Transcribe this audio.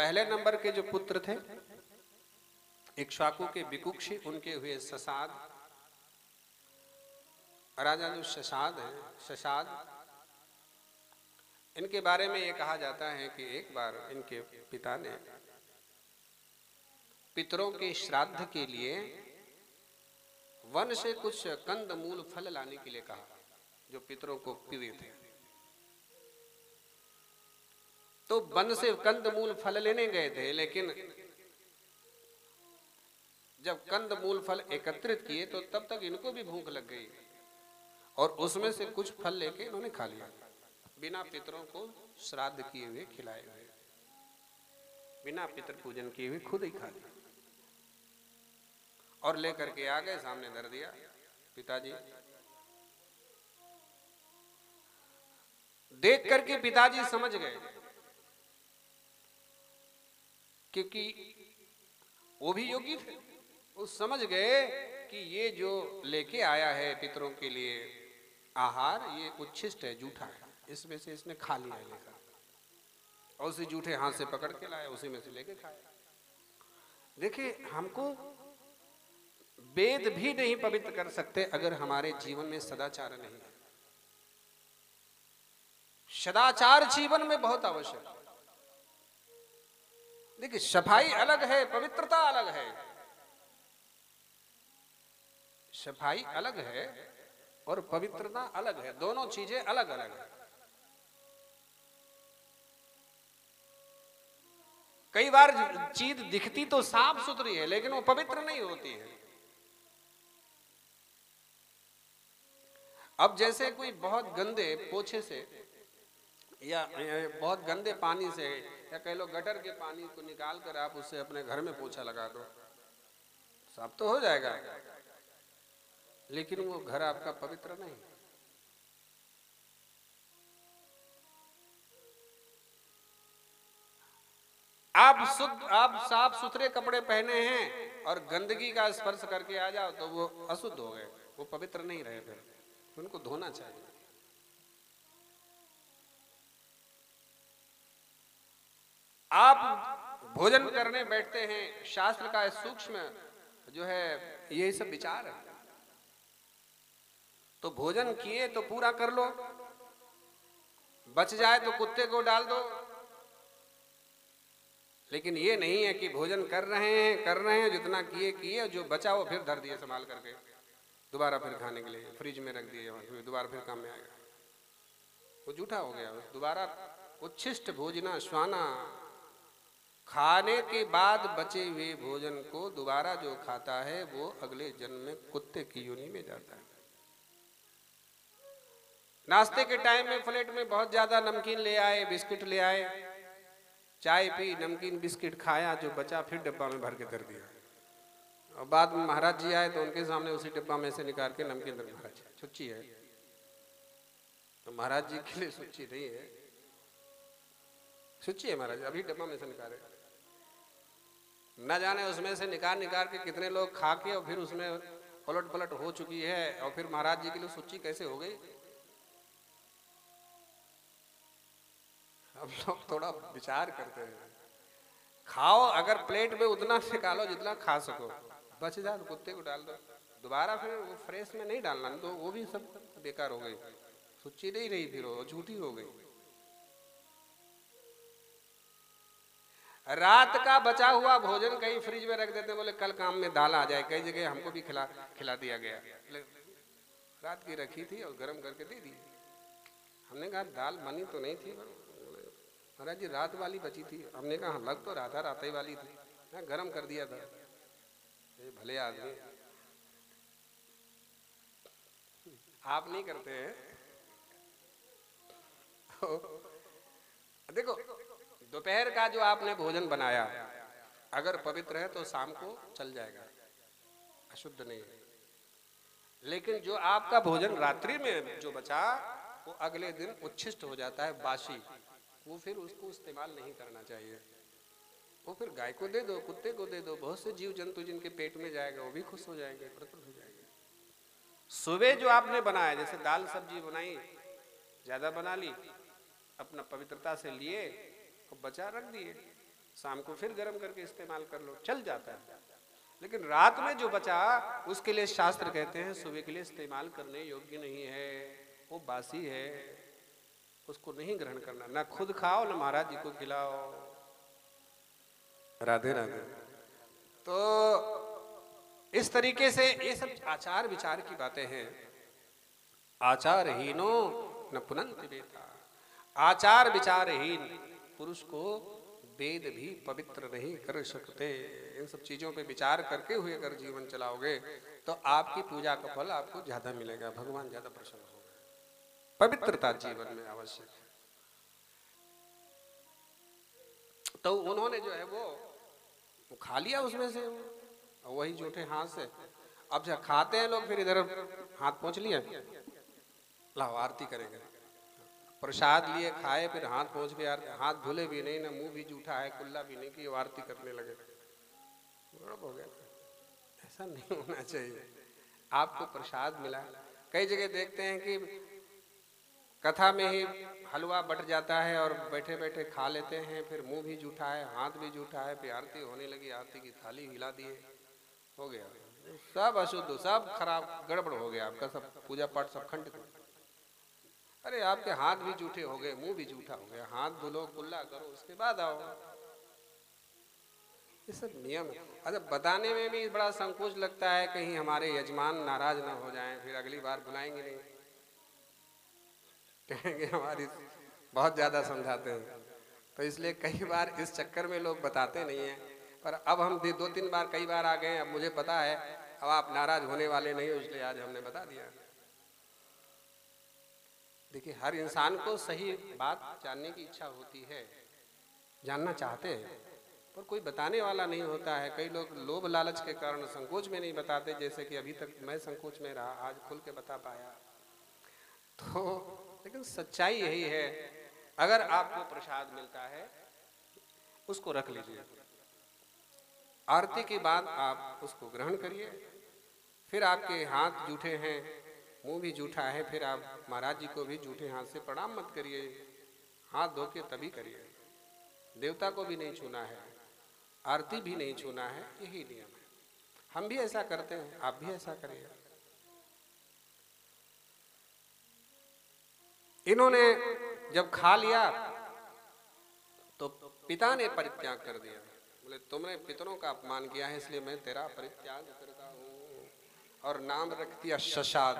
पहले नंबर के जो पुत्र थे इक्ष्वाकु के विकुक्षी, उनके हुए शशाद, राजा जो शशाद हैं, शशाद, इनके बारे में ये कहा जाता है कि एक बार इनके पिता ने पितरों के श्राद्ध के लिए वन से कुछ कंद मूल फल लाने के लिए कहा, जो पितरों को प्रिय थे। तो वन से कंद मूल फल लेने गए थे, लेकिन जब कंद मूल फल एकत्रित किए तो तब तक इनको भी भूख लग गई और उसमें से कुछ फल लेके इन्होंने खा लिया, बिना पितरों को श्राद्ध किए हुए, खिलाए हुए, बिना पितर पूजन किए हुए खुद ही खा लिया और लेकर के आ गए, सामने धर दिया। पिताजी देख करके पिताजी समझ गए, क्योंकि वो भी योगी थे, वो समझ गए कि ये जो लेके आया है पितरों के लिए आहार, ये उच्छिष्ट है, जूठा है, इसमें से इसने खा लिया है लेकर, और उसी जूठे हाथ से पकड़ के लाया, उसी में से लेके खाया। देखिए, हमको वेद भी नहीं पवित्र कर सकते अगर हमारे जीवन में सदाचार नहीं है। सदाचार जीवन में बहुत आवश्यक है। देखिए, सफाई अलग है, पवित्रता अलग है। सफाई अलग है और पवित्रता अलग है, दोनों चीजें अलग अलग है। कई बार चीज दिखती तो साफ सुथरी है, लेकिन वो पवित्र नहीं होती है। अब जैसे कोई बहुत गंदे पोछे से या बहुत गंदे पानी से, या कह लो गटर के पानी को निकाल कर आप उससे अपने घर में पोछा लगा दो, साफ तो हो जाएगा, लेकिन वो घर आपका पवित्र नहीं। आप साफ सुथरे कपड़े पहने हैं और गंदगी का स्पर्श करके आ जाओ तो वो अशुद्ध हो गए, वो पवित्र नहीं रहे, फिर उनको धोना चाहिए। आप भोजन करने बैठते हैं, शास्त्र का सूक्ष्म जो है ये सब विचार है। तो भोजन किए तो पूरा कर लो, बच जाए तो कुत्ते को डाल दो, लेकिन ये नहीं है कि भोजन कर रहे हैं जितना किए, जो बचा वो फिर धर दिए संभाल करके, दोबारा फिर खाने के लिए फ्रिज में रख दिए, दोबारा फिर काम में आएगा, वो झूठा हो गया। दोबारा उच्छिष्ट भोजना श्वाना, खाने के बाद बचे हुए भोजन को दोबारा जो खाता है वो अगले जन्म में कुत्ते की योनि में जाता है। नाश्ते के टाइम में प्लेट में बहुत ज्यादा नमकीन ले आए, बिस्किट ले आए, चाय पी, नमकीन बिस्किट खाया, जो बचा फिर डिब्बा में भर के धर दिया, और बाद में महाराज जी आए तो उनके सामने उसी डिब्बा में से निकाल के नमकीन धर, महाराज सुच्ची है, तो महाराज जी के लिए सुच्ची नहीं है, सुच्ची है महाराज, अभी डिब्बा में से निकाले, न जाने उसमें से निकाल के कितने लोग खा के और फिर उसमें उलट पलट हो चुकी है, और फिर महाराज जी के लिए सुच्ची कैसे हो गई। हम लोग थोड़ा विचार करते हैं, खाओ, अगर प्लेट में उतना निकालो जितना खा सको, बच जाए तो कुत्ते को डाल दो, दोबारा फिर वो फ्रेश में नहीं डालना, तो वो भी सब बेकार हो गई, सुच्ची नहीं रही, फिर वो झूठी हो गई। रात का बचा हुआ भोजन कहीं फ्रिज में रख देते, बोले कल काम में दाल आ जाए, कई जगह हमको भी खिला दिया गया, रात की रखी थी और गर्म करके दे दी। हमने कहा दाल बनी तो नहीं थी, महाराज जी रात वाली बची थी। हमने कहा लग तो रहा था रात ही वाली थी, मैं गर्म कर दिया था। ये भले आदमी, आप नहीं करते हैं। देखो, दोपहर का जो आपने भोजन बनाया अगर पवित्र है तो शाम को चल जाएगा, अशुद्ध नहीं है, लेकिन जो आपका भोजन रात्रि में जो बचा वो अगले दिन उच्छिष्ट हो जाता है, बासी, वो फिर उसको इस्तेमाल नहीं करना चाहिए। वो फिर गाय को दे दो, कुत्ते को दे दो, बहुत से जीव जंतु जिनके पेट में जाएगा वो भी खुश हो जाएंगे, प्रसन्न हो जाएंगे। सुबह जो आपने बनाया, जैसे दाल सब्जी बनाई, ज्यादा बना ली, अपना पवित्रता से लिए और बचा रख दिए, शाम को फिर गर्म करके इस्तेमाल कर लो, चल जाता है। लेकिन रात में जो बचा उसके लिए शास्त्र कहते हैं सुबह के लिए इस्तेमाल करने योग्य नहीं है, वो बासी है, उसको नहीं ग्रहण करना, ना खुद खाओ ना महाराज जी को खिलाओ। राधे राधे। तो इस तरीके से ये सब आचार विचार की बातें हैं। आचारहीनो न पुनन्ति वेदा, आचार विचारहीन पुरुष को वेद भी पवित्र नहीं कर सकते। इन सब चीजों पे विचार करके हुए अगर जीवन चलाओगे तो आपकी पूजा का फल आपको ज्यादा मिलेगा, भगवान ज्यादा प्रसन्न होगा। पवित्रता जीवन में आवश्यक है। तो उन्होंने जो है वो खा लिया उसमें से, वही जूठे हाथ से। अब जब खाते हैं लोग फिर इधर हाथ पहुंच लिए, लाओ आरती करेंगे, प्रसाद लिए खाए, फिर हाथ पहुंच गए, हाथ धुले भी नहीं, ना मुंह भी जूठा है, कुल्ला भी नहीं कि वो आरती करने लगे, गड़बड़ हो गया। ऐसा नहीं होना चाहिए। आपको प्रसाद मिला, कई जगह देखते हैं कि कथा में ही हलवा बट जाता है और बैठे बैठे खा लेते हैं, फिर मुंह भी जूठा है, हाथ भी जूठा है, फिर आरती होने लगी, आरती की थाली हिला दिए, हो गया सब अशुद्ध, सब खराब, गड़बड़ हो गया आपका, सब पूजा पाठ सब खंडित हो। अरे आपके हाथ भी जूठे हो गए, मुंह भी जूठा हो गया, हाथ धुलो, कुल्ला करो, उसके बाद आओ। ये सब नियम है। अच्छा, बताने में भी बड़ा संकोच लगता है, कहीं हमारे यजमान नाराज ना हो जाएं, फिर अगली बार बुलाएंगे नहीं, कहेंगे हमारी बहुत ज्यादा समझाते हैं। तो इसलिए कई बार इस चक्कर में लोग बताते नहीं हैं। पर अब हम 2-3 बार कई बार आ गए, अब मुझे पता है अब आप नाराज होने वाले नहीं हो, इसलिए आज हमने बता दिया। देखिए, हर इंसान को सही बात जानने की इच्छा होती है, जानना चाहते हैं, पर कोई बताने वाला नहीं होता है। कई लोग लोभ लालच के कारण संकोच में नहीं बताते, जैसे कि अभी तक मैं संकोच में रहा, आज खुल के बता पाया। तो लेकिन सच्चाई यही है, अगर आपको प्रसाद मिलता है उसको रख लीजिए, आरती के बाद आप उसको ग्रहण करिए। फिर आपके हाथ जूठे हैं, मुंह भी जूठा है, फिर आप महाराज जी को भी जूठे हाथ से प्रणाम मत करिए, हाथ धो के तभी करिए। देवता को भी नहीं छूना है, आरती भी नहीं छूना है, यही नियम है। हम भी ऐसा करते हैं, आप भी ऐसा करिए। इन्होंने जब खा लिया तो पिता ने परित्याग कर दिया, बोले तुमने पितरों का अपमान किया है, इसलिए मैं तेरा परित्याग करता हूँ, और नाम रख दिया शशाद।